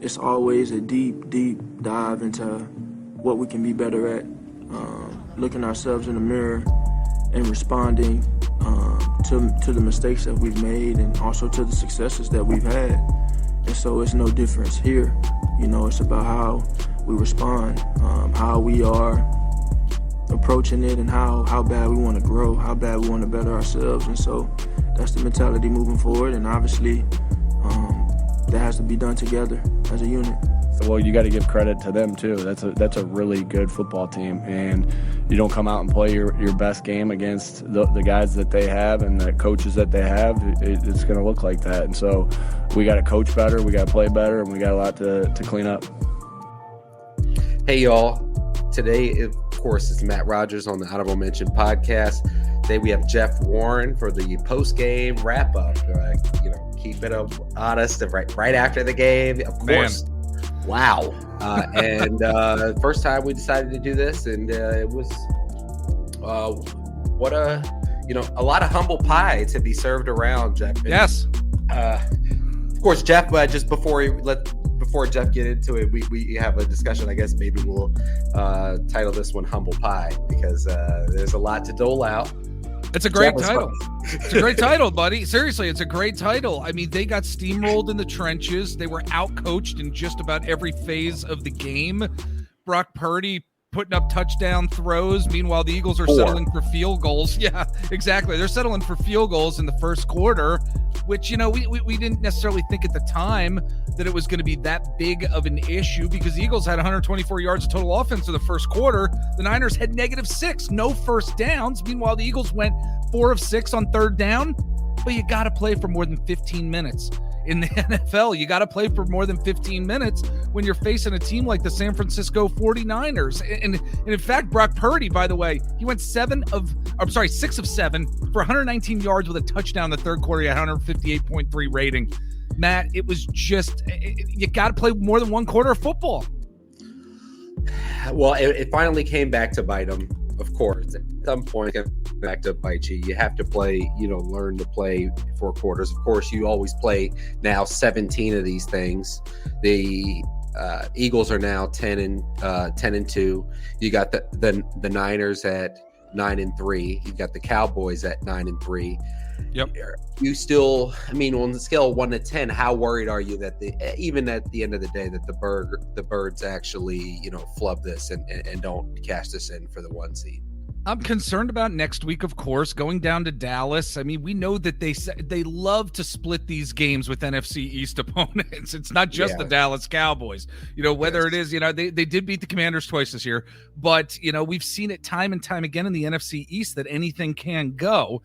it's always a deep, deep dive into what we can be better at, looking ourselves in the mirror and responding to the mistakes that we've made and also to the successes that we've had. And so it's no difference here. It's about how we respond, how we are approaching it, and how bad we want to grow, how bad we want to better ourselves. And so that's the mentality moving forward. And obviously, that has to be done together as a unit. Well, you got to give credit to them too. That's a really good football team, and you don't come out and play your best game against the guys that they have and the coaches that they have. It's going to look like that. And so we got to coach better, we got to play better, and we got a lot to clean up. Hey y'all! Today, of course, it's Matt Rogers on the Honorable Mention podcast. Today we have Jeff Warren for the post-game wrap-up. Keep it honest right after the game, of course. Man. Wow. And first time we decided to do this, and it was a lot of humble pie to be served around, Jeff. And, yes. Of course, Jeff, just before Jeff get into it, we have a discussion. I guess maybe we'll title this one Humble Pie, because there's a lot to dole out. It's a great title. It's a great title, buddy. Seriously, it's a great title. I mean, they got steamrolled in the trenches. They were outcoached in just about every phase of the game. Brock Purdy putting up touchdown throws. Meanwhile, the Eagles are settling for field goals. Yeah, exactly. They're settling for field goals in the first quarter, which, we didn't necessarily think at the time that it was going to be that big of an issue, because the Eagles had 124 yards of total offense in the first quarter. The Niners had -6, no first downs. Meanwhile, the Eagles went 4 of 6 on third down. But you got to play for more than 15 minutes. In the NFL, you got to play for more than 15 minutes when you're facing a team like the San Francisco 49ers. And in fact, Brock Purdy, by the way, he went 6 of 7 for 119 yards with a touchdown in the third quarter. He had 158.3 rating. Matt, it was just, you got to play more than one quarter of football. Well, it finally came back to bite them, of course. At some point, it's going to back to bite you. You have to play, learn to play 4 quarters. Of course, you always play now 17 of these things. The Eagles are now 10 and 2. You got the Niners at 9 and 3. You got the Cowboys at 9 and 3. Yep. You still, on the scale of 1 to 10, how worried are you that even at the end of the day that the Birds actually, flub this and don't cash this in for the 1 seed? I'm concerned about next week, of course, going down to Dallas. I mean, we know that they love to split these games with NFC East opponents. It's not just the Dallas Cowboys. Whether it is, they did beat the Commanders twice this year, but, we've seen it time and time again in the NFC East that anything can go.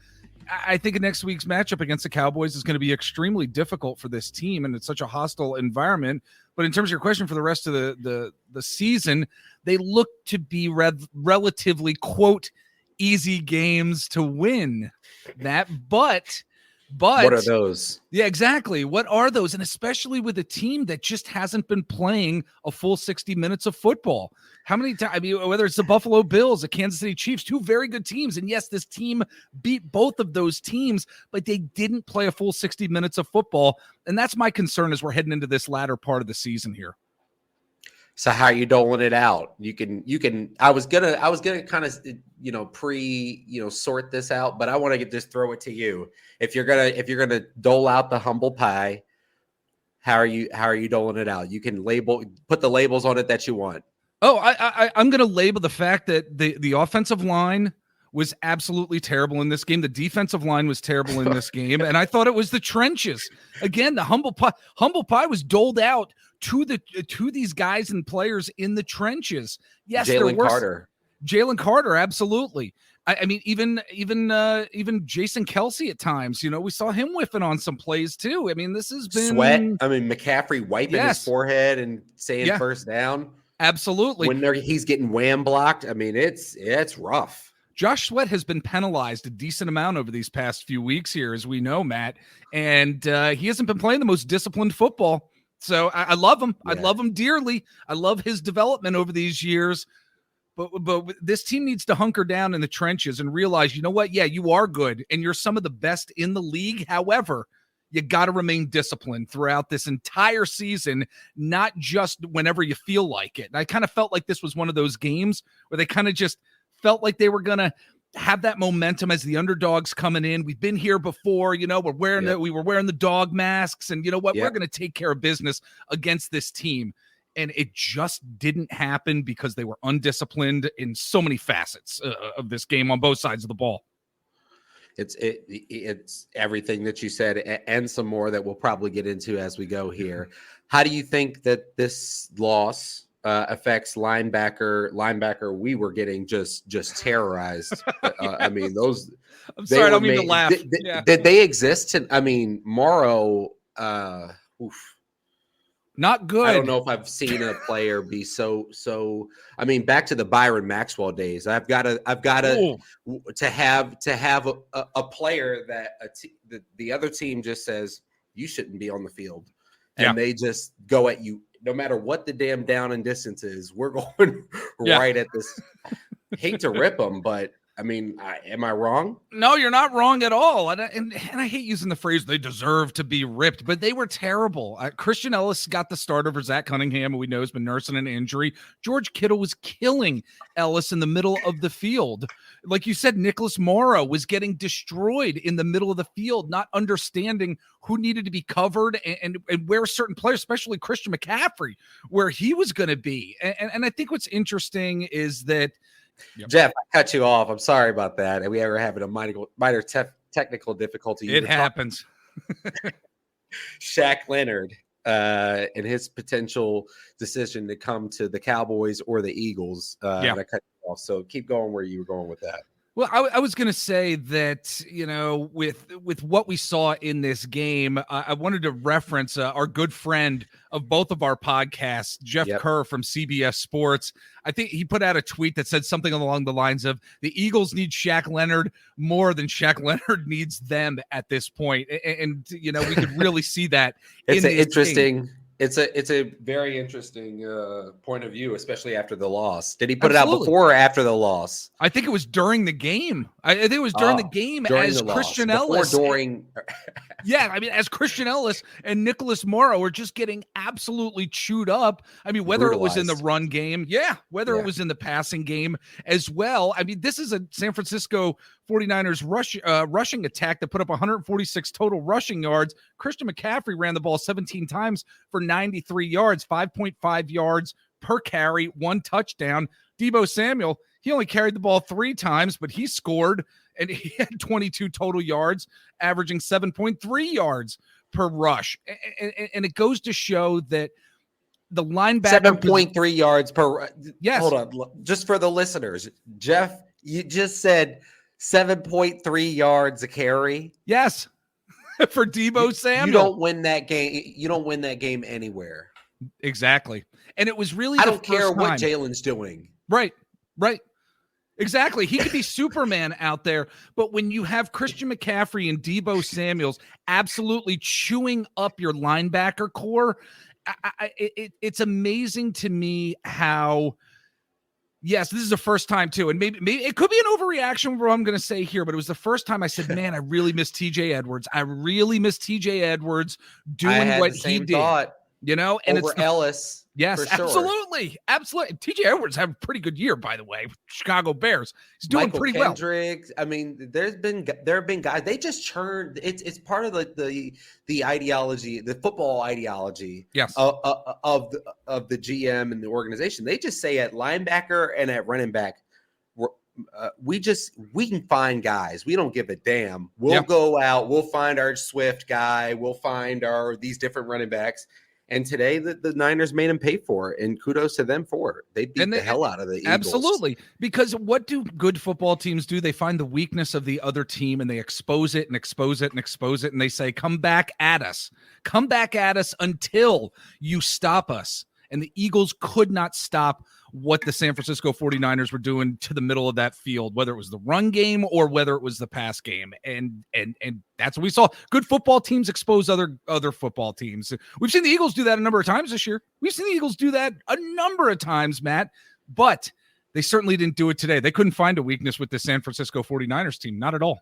I think next week's matchup against the Cowboys is going to be extremely difficult for this team, and it's such a hostile environment. But in terms of your question for the rest of the season, they look to be relatively, quote, easy games to win. But what are those? Yeah, exactly. What are those? And especially with a team that just hasn't been playing a full 60 minutes of football. How many times? I mean, whether it's the Buffalo Bills, the Kansas City Chiefs, 2 very good teams. And yes, this team beat both of those teams, but they didn't play a full 60 minutes of football. And that's my concern as we're heading into this latter part of the season here. So how are you doling it out? You can. I was gonna kind of sort this out, but I want to just throw it to you. If you're gonna dole out the humble pie, how are you doling it out? You can put the labels on it that you want. Oh, I'm gonna label the fact that the offensive line was absolutely terrible in this game. The defensive line was terrible in this game, and I thought it was the trenches. Again, the humble pie was doled out to these guys and players in the trenches. Yes, Jalen Carter, absolutely. I mean, even Jason Kelce at times. We saw him whiffing on some plays too. I mean, this has been sweat. I mean, McCaffrey wiping his forehead and saying first down. Absolutely. When he's getting wham blocked. I mean, it's rough. Josh Sweat has been penalized a decent amount over these past few weeks here, as we know, Matt, and he hasn't been playing the most disciplined football. So I love him. Yeah. I love him dearly. I love his development over these years. But this team needs to hunker down in the trenches and realize, you know what? Yeah, you are good, and you're some of the best in the league. However, you got to remain disciplined throughout this entire season, not just whenever you feel like it. And I kind of felt like this was one of those games where they kind of just felt like they were going to have that momentum as the underdogs coming in. We've been here before, we were wearing the dog masks, and you know what? We're going to take care of business against this team. And it just didn't happen because they were undisciplined in so many facets of this game on both sides of the ball. It's everything that you said and some more that we'll probably get into as we go here. How do you think that this loss affects linebacker? We were getting just terrorized. I mean, those. I'm sorry, I don't mean to laugh. Did they exist? Morrow. Not good. I don't know if I've seen a player be so. I mean, back to the Byron Maxwell days. I've got to have a player that the other team just says you shouldn't be on the field, and they just go at you no matter what the damn down and distance is. We're going right at this. Hate to rip them, but. I mean, am I wrong? No, you're not wrong at all. And I hate using the phrase they deserve to be ripped, but they were terrible. Christian Ellis got the start over Zach Cunningham, who we know has been nursing an injury. George Kittle was killing Ellis in the middle of the field. Like you said, Nicholas Morrow was getting destroyed in the middle of the field, not understanding who needed to be covered and where certain players, especially Christian McCaffrey, where he was going to be. And I think what's interesting is that Jeff, I cut you off. I'm sorry about that. And we ever having a minor technical difficulty. It happens. Shaq Leonard and his potential decision to come to the Cowboys or the Eagles. And I cut you off. So keep going where you were going with that. Well, I was going to say that, with what we saw in this game, I wanted to reference our good friend of both of our podcasts, Jeff Kerr from CBS Sports. I think he put out a tweet that said something along the lines of the Eagles need Shaq Leonard more than Shaq Leonard needs them at this point. And we could really see that. It's interesting. It's a very interesting point of view, especially after the loss. Did he put it out before or after the loss? I think it was during the game. I think it was during the game as Christian Ellis. As Christian Ellis and Nicholas Morrow were just getting absolutely chewed up. I mean, whether it was in the run game, whether it was in the passing game as well. I mean, this is a San Francisco 49ers rushing attack that put up 146 total rushing yards. Christian McCaffrey ran the ball 17 times for 93 yards, 5.5 yards per carry, 1 touchdown. Deebo Samuel, he only carried the ball 3 times, but he scored, and he had 22 total yards, averaging 7.3 yards per rush. And it goes to show that the linebacker 7.3 yards per. Yes. Hold on. Just for the listeners, Jeff, you just said 7.3 yards a carry. Yes. For Deebo Samuel. You don't win that game. You don't win that game anywhere. Exactly. And it was really, I don't care what Jalen's doing. Right. Exactly. He could be Superman out there, but when you have Christian McCaffrey and Deebo Samuels absolutely chewing up your linebacker core, it's amazing to me how, yes, this is the first time too, and maybe it could be an overreaction what I'm going to say here, but it was the first time I said, man, I really miss TJ Edwards. I really miss TJ Edwards doing what he did. And over Ellis. Yes, sure. Absolutely. TJ Edwards had a pretty good year, by the way, with Chicago Bears. He's doing pretty well. I mean, there have been guys. They just churned. It's part of the ideology, the football ideology. Yes. Of the GM and the organization. They just say at linebacker and at running back, we can find guys. We don't give a damn. We'll go out. We'll find our Swift guy. We'll find these different running backs. And today the Niners made them pay for it, and kudos to them for it. They beat the hell out of the Eagles. Absolutely. Because what do good football teams do? They find the weakness of the other team, and they expose it and expose it and expose it, and they say, come back at us. Come back at us until you stop us. And the Eagles could not stop what the San Francisco 49ers were doing to the middle of that field, whether it was the run game or whether it was the pass game. And that's what we saw. Good football teams expose other football teams. We've seen the Eagles do that a number of times this year. We've seen the Eagles do that a number of times, Matt, but they certainly didn't do it today. They couldn't find a weakness with the San Francisco 49ers team. Not at all.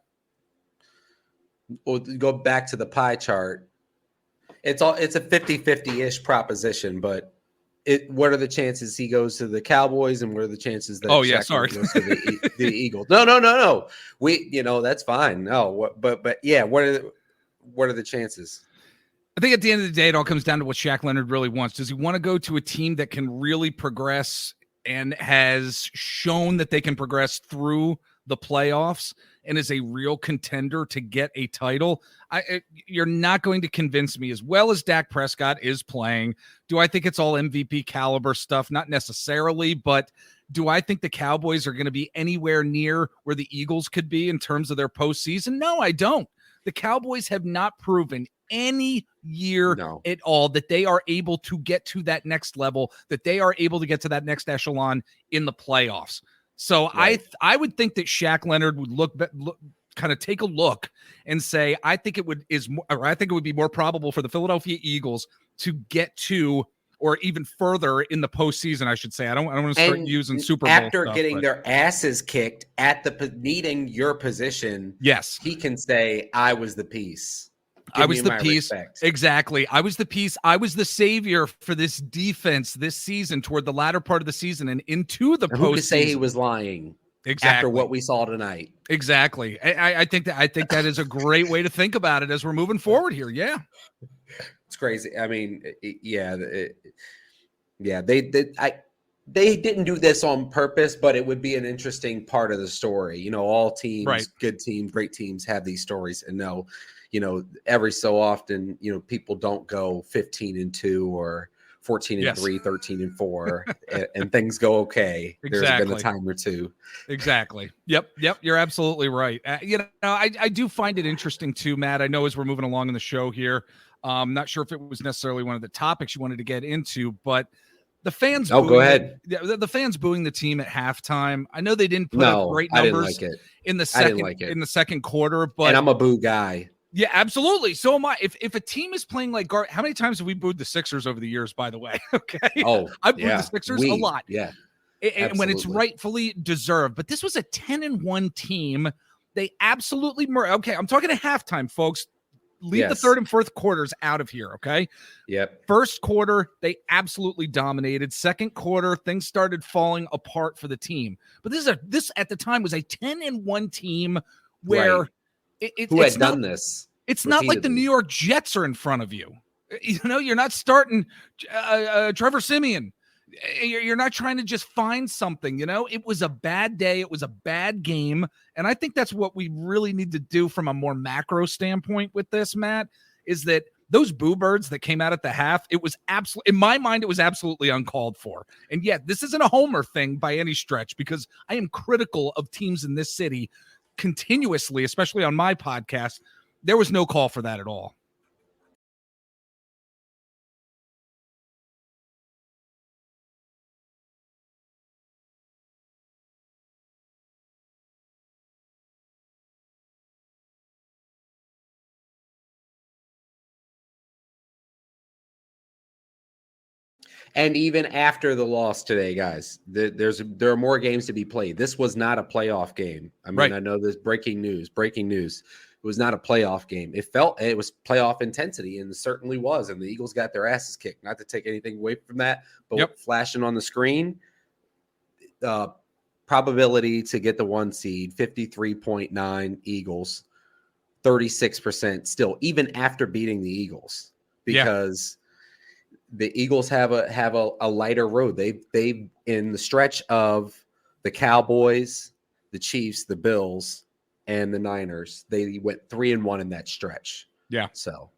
we'll go back to the pie chart. It's a 50-50-ish proposition, but what are the chances he goes to the Cowboys, and what are the chances that Shaq Leonard goes to the Eagles? No. That's fine. No, but yeah, what are the chances? I think at the end of the day, it all comes down to what Shaq Leonard really wants. Does he want to go to a team that can really progress and has shown that they can progress through the playoffs and is a real contender to get a title? You're not going to convince me. As well as Dak Prescott is playing, do I think it's all MVP caliber stuff? Not necessarily, but do I think the Cowboys are going to be anywhere near where the Eagles could be in terms of their postseason? No, I don't. The Cowboys have not proven any year at all that they are able to get to that next level, that they are able to get to that next echelon in the playoffs. So right. I would think that Shaq Leonard would look kind of take a look and say, I think it would be more probable for the Philadelphia Eagles to get to, or even further in the postseason, I should say. I don't want to start using Super Bowl after getting their asses kicked at needing your position. Yes, he can say, I was the piece. I was the piece. Exactly. I was the piece. I was the savior for this defense this season, toward the latter part of the season and into the postseason. Who could say he was lying? Exactly. After what we saw tonight. Exactly. I think that is a great way to think about it as we're moving forward here. Yeah. It's crazy. I mean, they didn't do this on purpose, but it would be an interesting part of the story. All teams, right. Good teams, great teams have these stories, and every so often, people don't go 15-2 or 14-3, 13-4, and things go okay. Exactly. There's been a time or two. Exactly. Yep. You're absolutely right. I do find it interesting too, Matt. I know as we're moving along in the show here, I'm not sure if it was necessarily one of the topics you wanted to get into, but the fans. Go ahead. The fans booing the team at halftime. I know they didn't put up great numbers in the second quarter, but I'm a boo guy. Yeah, absolutely. So am I. If a team is playing like how many times have we booed the Sixers over the years, by the way? Okay. Oh, I've booed the Sixers a lot. Yeah. And when it's rightfully deserved. But this was a 10-1 team. They absolutely okay, I'm talking at halftime, folks. Leave the third and fourth quarters out of here, okay? Yep. First quarter, they absolutely dominated. Second quarter, things started falling apart for the team. But this at the time was a 10-1 team where right. Who had done this? It's not like the New York Jets are in front of you. You're not starting Trevor Siemian. You're not trying to just find something. It was a bad day. It was a bad game. And I think that's what we really need to do from a more macro standpoint with this, Matt, is that those boo birds that came out at the half, it was absolutely, in my mind, it was absolutely uncalled for. And yet this isn't a homer thing by any stretch, because I am critical of teams in this city continuously, especially on my podcast. There was no call for that at all. And even after the loss today, guys, there are more games to be played. This was not a playoff game. I mean, right. I know there's breaking news. It was not a playoff game. It was playoff intensity, and it certainly was. And the Eagles got their asses kicked. Not to take anything away from that, but flashing on the screen, probability to get the 1 seed, 53.9 Eagles, 36% still, even after beating the Eagles, because the Eagles have a lighter road. They in the stretch of the Cowboys, the Chiefs, the Bills, and the Niners, they went 3-1 in that stretch. Yeah. So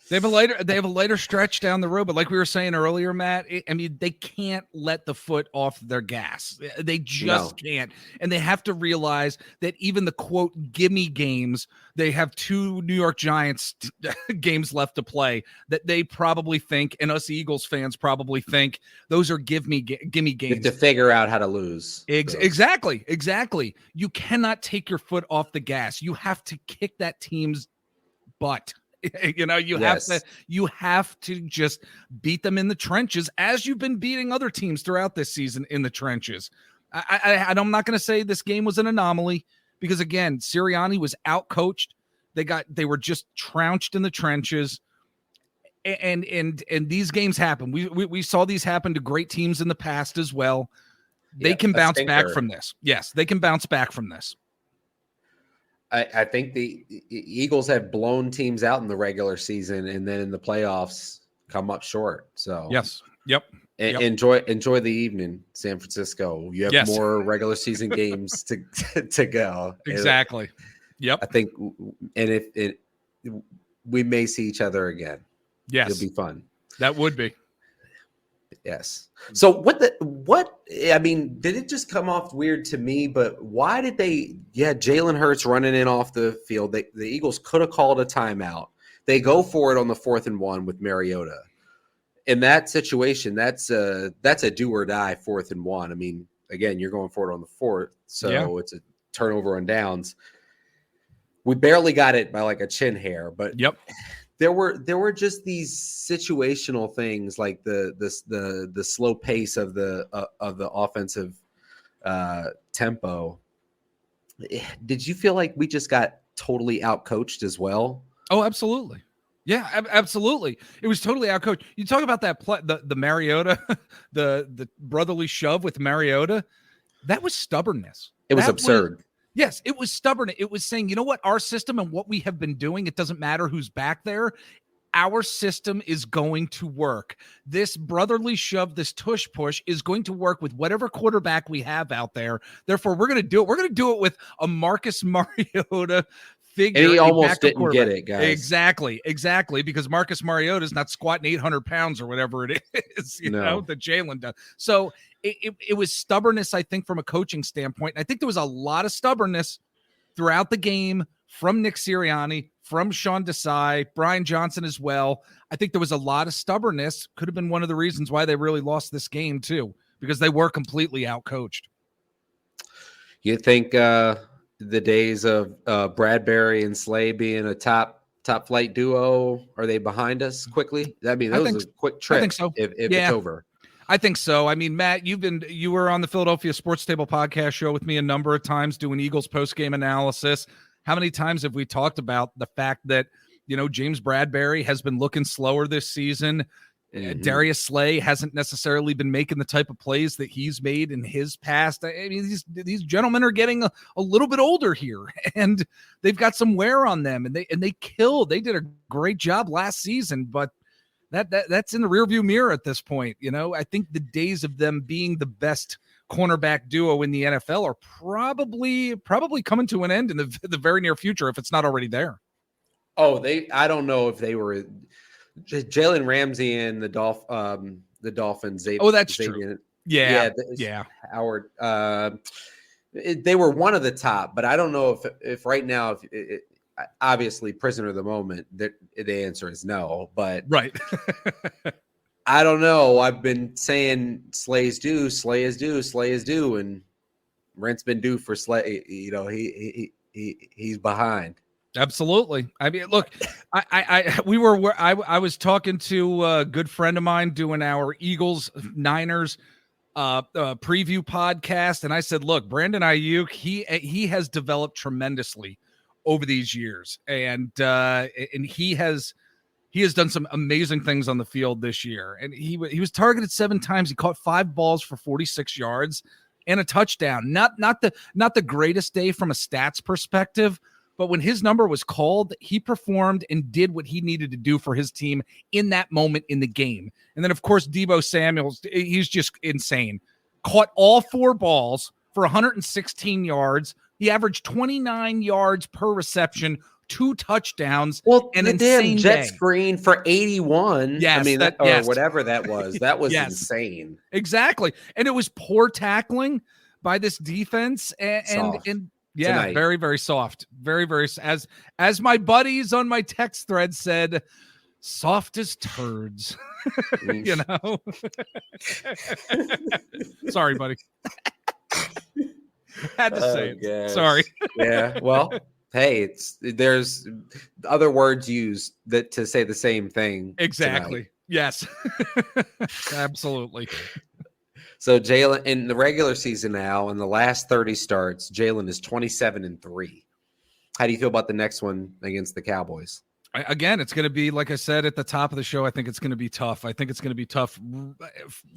they have a lighter stretch down the road, but like we were saying earlier, Matt, they can't let the foot off their gas. They just can't. And they have to realize that even the quote gimme games, they have 2 New York Giants games left to play that they probably think, and us Eagles fans probably think, those are gimme games. You have to figure out how to lose. Exactly. You cannot take your foot off the gas. You have to kick that team's butt. You have to just beat them in the trenches, as you've been beating other teams throughout this season in the trenches. I'm not going to say this game was an anomaly, because again, Sirianni was outcoached. They were just trounced in the trenches. And these games happen. We saw these happen to great teams in the past as well. They can bounce back from this. Yes, they can bounce back from this. I think the Eagles have blown teams out in the regular season, and then in the playoffs come up short. So yes, yep. Enjoy the evening, San Francisco. You have more regular season games to go. Exactly. Yep. I think, and if we may see each other again. Yes, it'll be fun. That would be. Yes. So what? I mean, did it just come off weird to me? But why did they? Yeah, Jalen Hurts running in off the field. The Eagles could have called a timeout. They go for it on the 4th and 1 with Mariota. In that situation, that's a do or die 4th and 1. I mean, again, you're going for it on the 4th, so it's a turnover on downs. We barely got it by like a chin hair, but there were just these situational things like the slow pace of the offensive tempo. Did you feel like we just got totally outcoached as well? Oh, absolutely. Yeah, absolutely. It was totally outcoached. You talk about that the Mariota, the brotherly shove with Mariota. That was stubbornness. It was absurd. Yes, it was stubborn. It was saying, you know what, our system and what we have been doing, it doesn't matter who's back there. Our system is going to work. This brotherly shove, this tush push is going to work with whatever quarterback we have out there. Therefore, we're going to do it. We're going to do it with a Marcus Mariota figure. And he almost didn't get it, guys. Exactly. Because Marcus Mariota is not squatting 800 pounds or whatever it is, you know, that Jalen does. So it was stubbornness, I think, from a coaching standpoint. And I think there was a lot of stubbornness throughout the game from Nick Sirianni, from Sean Desai, Brian Johnson as well. I think there was a lot of stubbornness. Could have been one of the reasons why they really lost this game too, because they were completely outcoached. You think the days of Bradbury and Slay being a top flight duo, are they behind us quickly? I mean, that was a quick trip. I think so. If it's over. I think so. I mean, Matt, you were on the Philadelphia Sports Table podcast show with me a number of times doing Eagles post-game analysis. How many times have we talked about the fact that, you know, James Bradbury has been looking slower this season? Darius Slay hasn't necessarily been making the type of plays that he's made in his past. I mean, these gentlemen are getting a little bit older here, and they've got some wear on them, and they killed. They did a great job last season, but that's in the rearview mirror at this point. You know, I think the days of them being the best cornerback duo in the NFL are probably coming to an end in the very near future, if it's not already there. Oh, I don't know if they were Jalen Ramsey and the Dolphins. That's true. Yeah. Howard. They were one of the top, but I don't know if right now, obviously prisoner of the moment, the answer is no, but right. I don't know. I've been saying Slay is due, and rent's been due for Slay. You know, he's behind. Absolutely. I mean, look, I was talking to a good friend of mine doing our Eagles Niners preview podcast, and I said, look, Brandon Ayuk, he has developed tremendously over these years, and he has done some amazing things on the field this year. And he was targeted 7 times. He caught 5 balls for 46 yards and a touchdown. Not the greatest day from a stats perspective, but when his number was called, he performed and did what he needed to do for his team in that moment in the game. And then, of course, Deebo Samuel, he's just insane. Caught all 4 balls for 116 yards. He averaged 29 yards per reception, 2 touchdowns. Well, and the damn jet screen for 81. Yes, I mean, whatever that was. That was insane. Exactly. And it was poor tackling by this defense. And tonight. Very, very soft. Very, very, as my buddies on my text thread said, soft as turds. You know? Sorry, buddy. Had to say it. Gosh. Sorry. Yeah. Well, hey, there's other words used to say the same thing. Exactly. Tonight. Yes. Absolutely. So Jalen in the regular season now, in the last 30 starts, Jalen is 27-3. How do you feel about the next one against the Cowboys? Again, it's going to be, like I said at the top of the show, I think it's going to be tough. I think it's going to be tough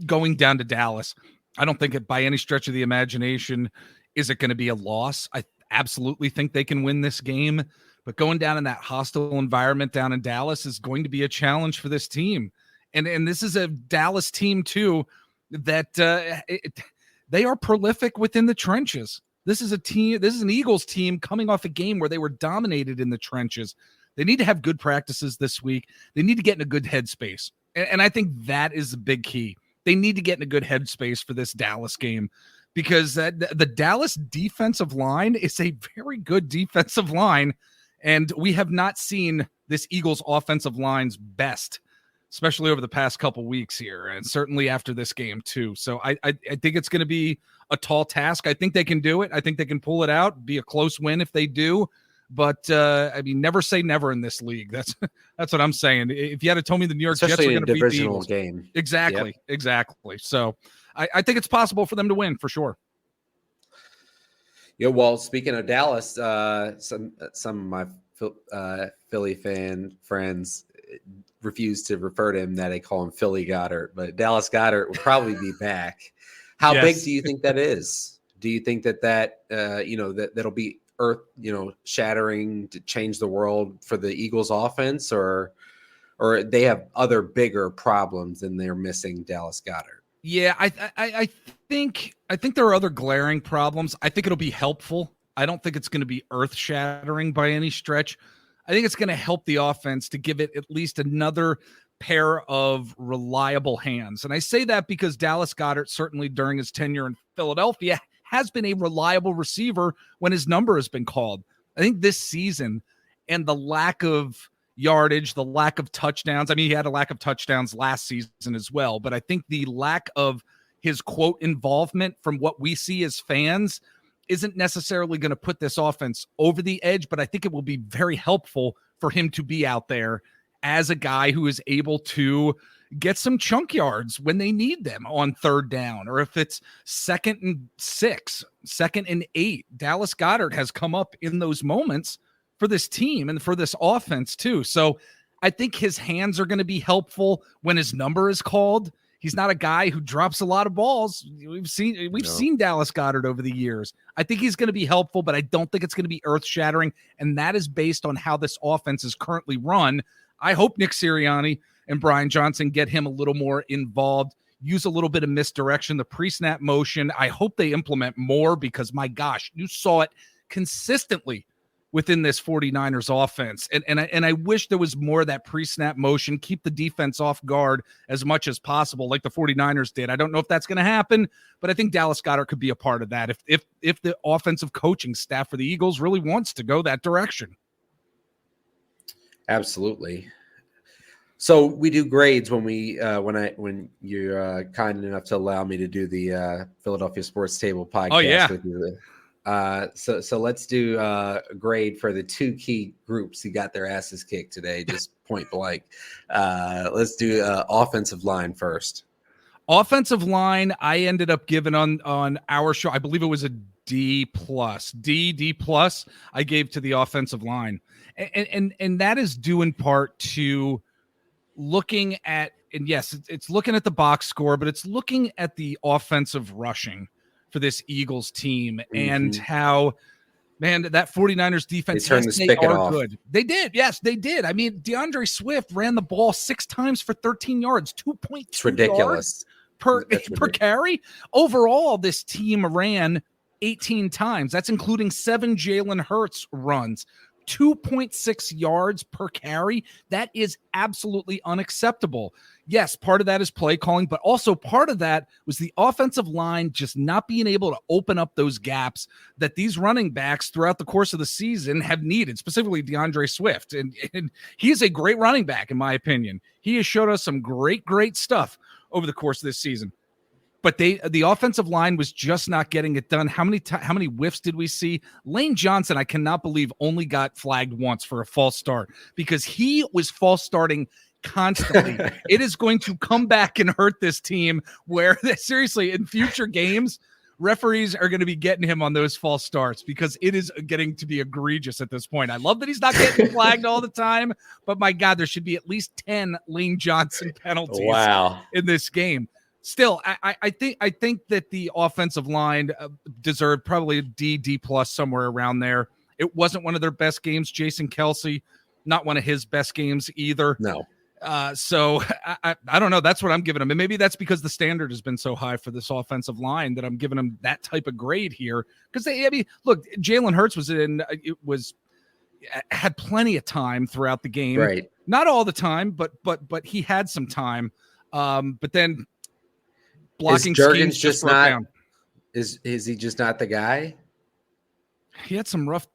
going down to Dallas. I don't think it by any stretch of the imagination is it going to be a loss. I absolutely think they can win this game, but going down in that hostile environment down in Dallas is going to be a challenge for this team. And this is a Dallas team too that they are prolific within the trenches. This is an Eagles team coming off a game where they were dominated in the trenches. They need to have good practices this week. They need to get in a good headspace. And I think that is the big key. They need to get in a good headspace for this Dallas game, because the Dallas defensive line is a very good defensive line. And we have not seen this Eagles offensive line's best, especially over the past couple weeks here, and certainly after this game too. So I think it's going to be a tall task. I think they can do it. I think they can pull it out, be a close win if they do. But I mean, never say never in this league. That's what I'm saying. If you had told me the New York Jets are going to beat the Eagles, game, exactly. So I think it's possible for them to win for sure. Yeah. Well, speaking of Dallas, some of my Philly fan friends refuse to refer to him, that they call him Philly Goedert, but Dallas Goedert will probably be back. How big do you think that is? Do you think that that'll be earth, shattering to change the world for the Eagles offense, or they have other bigger problems and they're missing Dallas Goedert? Yeah, I think there are other glaring problems. I think it'll be helpful. I don't think it's going to be earth shattering by any stretch. I think it's going to help the offense to give it at least another pair of reliable hands. And I say that because Dallas Goedert, certainly during his tenure in Philadelphia, has been a reliable receiver when his number has been called. I think this season, and the lack of yardage, the lack of touchdowns. I mean, he had a lack of touchdowns last season as well, but I think the lack of his quote involvement from what we see as fans isn't necessarily going to put this offense over the edge, but I think it will be very helpful for him to be out there as a guy who is able to get some chunk yards when they need them on third down, or if it's 2nd and 6, 2nd and 8. Dallas Goedert has come up in those moments for this team and for this offense too. So I think his hands are going to be helpful when his number is called. He's not a guy who drops a lot of balls. We've seen Dallas Goedert over the years. I think he's going to be helpful, but I don't think it's going to be earth-shattering, and that is based on how this offense is currently run. I hope Nick Sirianni and Brian Johnson get him a little more involved, use a little bit of misdirection, the pre-snap motion. I hope they implement more, because, my gosh, you saw it consistently within this 49ers offense. And I wish there was more of that pre-snap motion, keep the defense off guard as much as possible, like the 49ers did. I don't know if that's going to happen, but I think Dallas Goedert could be a part of that if the offensive coaching staff for the Eagles really wants to go that direction. Absolutely. So we do grades when you're kind enough to allow me to do the Philadelphia Sports Table podcast with you. So let's do a grade for the two key groups who got their asses kicked today, just point blank. Let's do offensive line first. Offensive line, I ended up giving on our show, I believe it was a D+. D+ I gave to the offensive line. And that is due in part to looking at, and yes, it's looking at the box score, but it's looking at the offensive rushing for this Eagles team and how, man, that 49ers defense, they are good. They did. Yes, they did. I mean, DeAndre Swift ran the ball 6 times for 13 yards, 2.2 It's ridiculous. yards per carry. Overall, this team ran 18 times. That's including 7 Jalen Hurts runs. 2.6 yards per carry. That is absolutely unacceptable. Yes, part of that is play calling, but also part of that was the offensive line just not being able to open up those gaps that these running backs throughout the course of the season have needed, specifically DeAndre Swift. And he is a great running back, in my opinion. He has showed us some great stuff over the course of this season. But the offensive line was just not getting it done. How many whiffs did we see? Lane Johnson, I cannot believe, only got flagged once for a false start, because he was false starting constantly. It is going to come back and hurt this team, where seriously, in future games, referees are going to be getting him on those false starts because it is getting to be egregious at this point. I love that he's not getting flagged all the time, but my God, there should be at least 10 Lane Johnson penalties in this game. Still, I think that the offensive line deserved probably a D plus somewhere around there. It wasn't one of their best games. Jason Kelsey, not one of his best games either. No. So I don't know. That's what I'm giving him. And maybe that's because the standard has been so high for this offensive line that I'm giving him that type of grade here. Because look, Jalen Hurts had plenty of time throughout the game. Right. Not all the time, but he had some time. But then blocking schemes just broke down. Is he just not the guy? He had some rough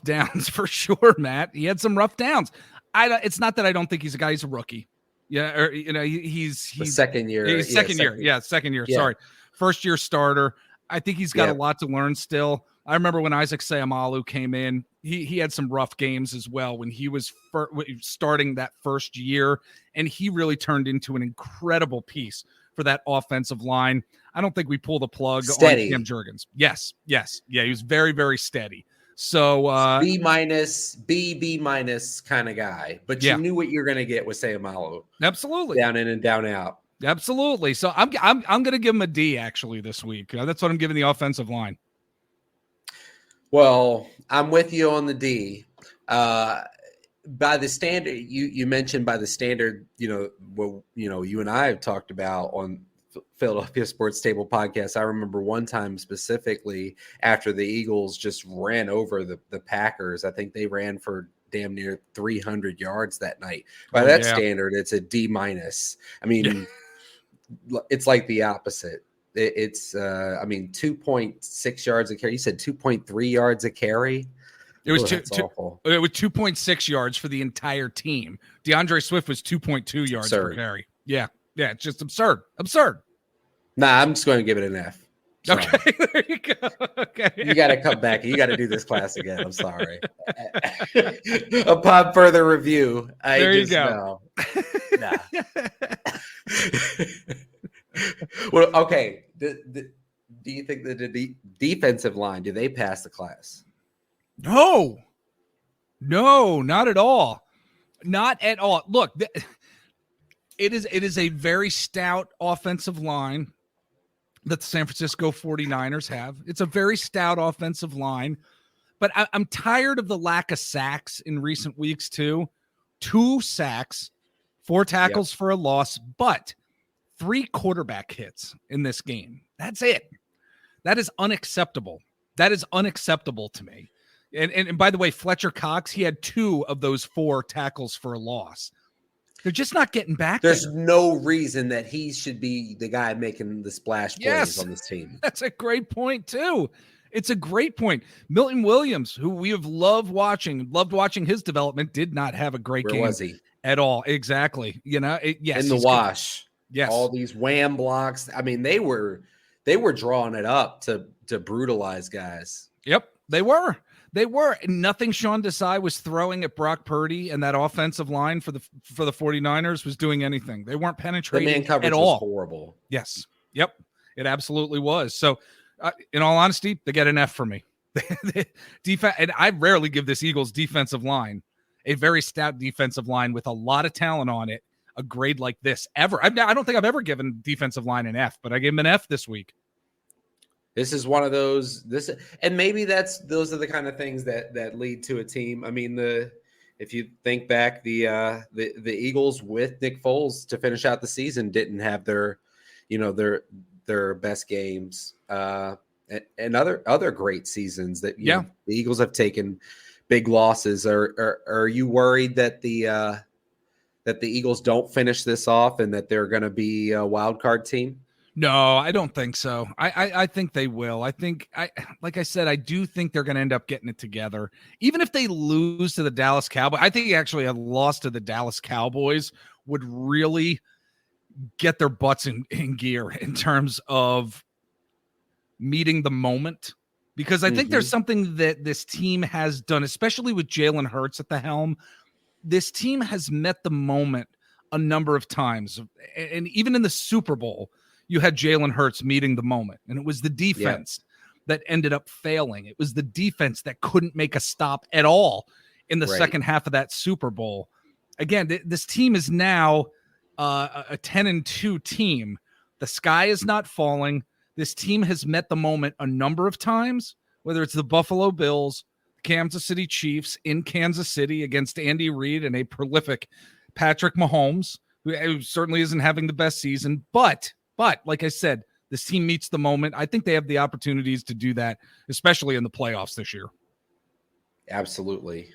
downs for sure, Matt. He had some rough downs. It's not that I don't think he's a guy. He's a rookie. Yeah. Or, he's second year. He's second year. Yeah. Second year. Yeah. Sorry. First year starter. I think he's got a lot to learn still. I remember when Isaac Seumalo came in, he had some rough games as well when he was starting that first year, and he really turned into an incredible piece for that offensive line. I don't think we pull the plug on Cam Jurgens. Yes. Yeah. He was very, very steady. So B- B- kind of guy, but you knew what you're going to get with Seumalo. Absolutely. Down in and down out. Absolutely. So I'm going to give him a D actually this week. That's what I'm giving the offensive line. Well, I'm with you on the D. By the standard, you mentioned by the standard, you and I have talked about on Philadelphia Sports Table podcast. I remember one time specifically after the Eagles just ran over the Packers. I think they ran for damn near 300 yards that night. By that standard, it's a D-. I mean, it's like the opposite. It's 2.6 yards a carry. You said 2.3 yards a carry. It was awful. It was 2.6 yards for the entire team. DeAndre Swift was 2.2 yards per carry. Yeah. It's just absurd. Nah, I'm just going to give it an F. Sorry. Okay, there you go. Okay, you got to come back. You got to do this class again. I'm sorry. Upon further review, there you go. Nah. Well, okay. Do you think that the defensive line, do they pass the class? No, not at all. Not at all. Look, it is a very stout offensive line that the San Francisco 49ers have. It's a very stout offensive line, but I'm tired of the lack of sacks in recent weeks too. 2 sacks, 4 tackles for a loss, but 3 quarterback hits in this game. That's it. That is unacceptable. That is unacceptable to me. And by the way, Fletcher Cox, he had 2 of those 4 tackles for a loss. They're just not getting back. There's no reason that he should be the guy making the splash plays on this team. That's a great point, too. It's a great point. Milton Williams, who we have loved watching his development, did not have a great game. Where was he? At all. Exactly. In the wash. Good. Yes. All these wham blocks. I mean, they were drawing it up to brutalize guys. Yep, they were. Nothing Sean Desai was throwing at Brock Purdy and that offensive line for the 49ers was doing anything. They weren't penetrating the man coverage at all. Was horrible. Yes. Yep. It absolutely was. So, in all honesty, they get an F for me. Defense, and I rarely give this Eagles defensive line, a very stout defensive line with a lot of talent on it, a grade like this ever. I don't think I've ever given defensive line an F, but I gave him an F this week. This is one of those. And maybe those are the kind of things that lead to a team. I mean, if you think back, the Eagles with Nick Foles to finish out the season didn't have their best games, and other great seasons that the Eagles have taken big losses. Are you worried that the Eagles don't finish this off and that they're going to be a wild card team? No, I don't think so. I think they will. Like I said, I do think they're going to end up getting it together. Even if they lose to the Dallas Cowboys, I think actually a loss to the Dallas Cowboys would really get their butts in gear in terms of meeting the moment. Because I think there's something that this team has done, especially with Jalen Hurts at the helm. This team has met the moment a number of times. And even in the Super Bowl, you had Jalen Hurts meeting the moment, and it was the defense that ended up failing. It was the defense that couldn't make a stop at all in the second half of that Super Bowl. Again, this team is now a 10-2 team. The sky is not falling. This team has met the moment a number of times, whether it's the Buffalo Bills, Kansas City Chiefs in Kansas City against Andy Reid and a prolific Patrick Mahomes, who certainly isn't having the best season. But like I said, this team meets the moment. I think they have the opportunities to do that, especially in the playoffs this year. Absolutely.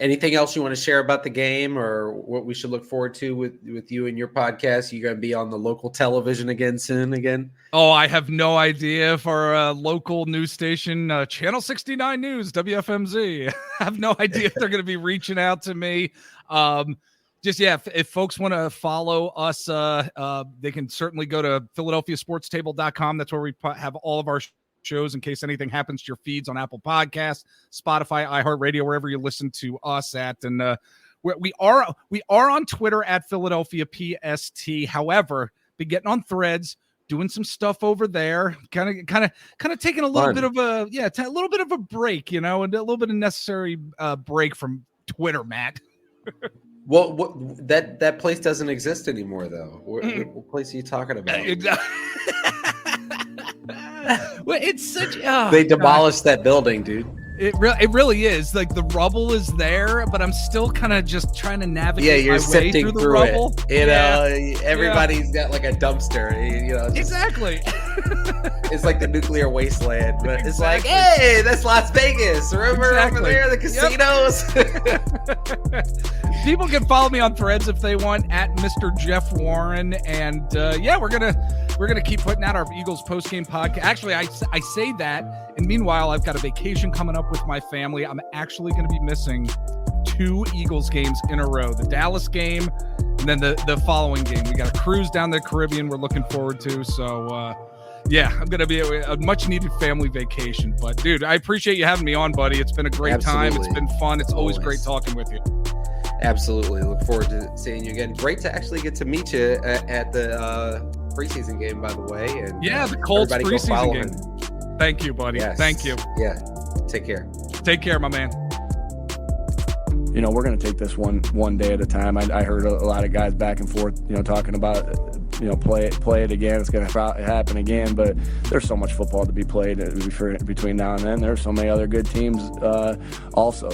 Anything else you want to share about the game or what we should look forward to with you and your podcast? You going to be on the local television again soon again? Oh, I have no idea if our local news station, Channel 69 News, WFMZ, I have no idea if they're going to be reaching out to me. If folks want to follow us, they can certainly go to PhiladelphiaSportsTable.com. That's where we have all of our shows in case anything happens to your feeds on Apple Podcasts, Spotify, iHeartRadio, wherever you listen to us at. And we are on Twitter at Philadelphia PST. However, been getting on Threads, doing some stuff over there, kind of taking a little bit of a little bit of a break, and a little bit of necessary break from Twitter, Matt. Well, that place doesn't exist anymore, though. What place are you talking about? Exactly. Well, it's such. They demolished that building, dude. It really is. Like the rubble is there, but I'm still kind of just trying to navigate you're my way through the rubble. Everybody's got like a dumpster. Exactly. It's like the nuclear wasteland, but it's like, hey, that's Las Vegas. Remember over there, the casinos. People can follow me on Threads if they want at Mr. Jeff Warren, and we're gonna keep putting out our Eagles postgame podcast. Actually, I say that, and meanwhile, I've got a vacation coming up with my family. I'm actually going to be missing 2 Eagles games in a row: the Dallas game, and then the following game. We got a cruise down the Caribbean we're looking forward to. So, I'm going to be a much-needed family vacation. But, dude, I appreciate you having me on, buddy. It's been a great time. It's been fun. It's always great talking with you. Absolutely. Look forward to seeing you again. Great to actually get to meet you at the preseason game, by the way. And the Colts preseason game. Thank you, buddy. Yes. Thank you. Yeah. Take care. Take care, my man. We're going to take this one day at a time. I heard a lot of guys back and forth, talking about, play it again. It's going to happen again, but there's so much football to be played between now and then. There's so many other good teams also.